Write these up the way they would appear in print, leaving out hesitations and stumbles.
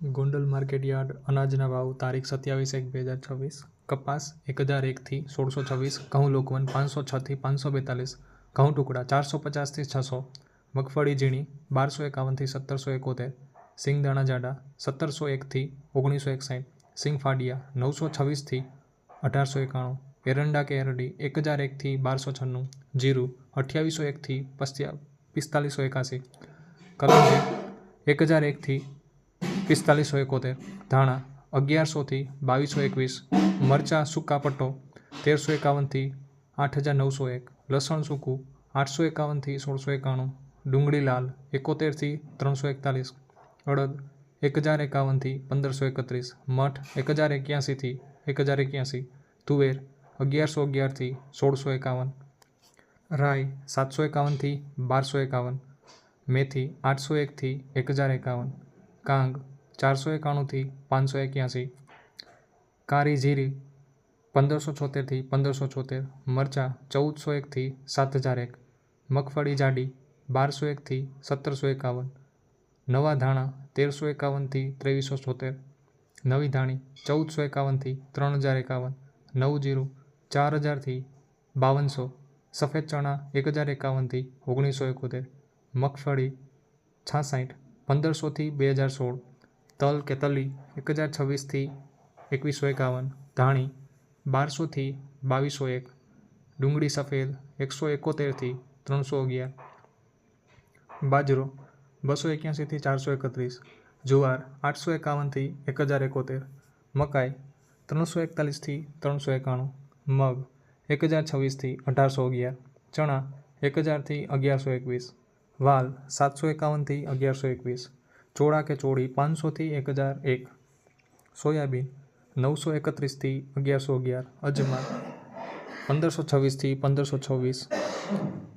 Gondal market yard અનાજના ભાવ તારીખ 27/1/2026 કપાસ 1001થી 1626 ઘઉં લોકવન 506થી 542 ઘઉં ટુકડા 450થી 600 મગફળી ઝીણી 1251થી 1771 સિંગદાણા જાડા 1701થી 1961 સિંગ ફાડિયા 926થી 1891 એરંડા કે એરંડી 1001થી 1296 જીરું 2801થી 4581 કલંજી 1001થી 4571 ધાણા 1100થી 2221 મરચાં સૂકા પટ્ટો 1351થી 8901 લસણ સૂકું 851થી 1691 ડુંગળી લાલ 71થી 341 અડદ 1051થી 1531 મઠ 1081થી 1081 તુવેર 1111થી 1651 રાઈ 751થી 1251 મેથી 801થી 1051 કાંગ 491થી 581 કારી જીરી 1576થી 1576 મરચાં 1401થી 7001 મગફળી જાડી 1201થી 1751 નવા ધાણા 1351થી 2376 નવી ધાણી 1451થી 3051 નવું જીરું 4000થી 5200 સફેદ ચણા 1051થી 1971 મગફળી 66 1500થી 2016 તલ કે તલી 1026થી 2151 ધાણી 1200થી 2201 ડુંગળી સફેદ 171થી 311 બાજરો 281થી 431 જુવાર 851થી 1071 મકાઈ 341થી 391 મગ 1026થી 1811 ચણા 1000થી 1121 વાલ 751થી 1121 ચોળા કે ચોળી 500થી 1001 સોયાબીન 931થી 1111 અજમા 1526થી 1526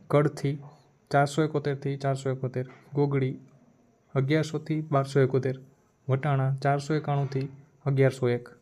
કડથી 471થી 471 ગોગડી 1100થી 1271 વટાણા 491થી 1101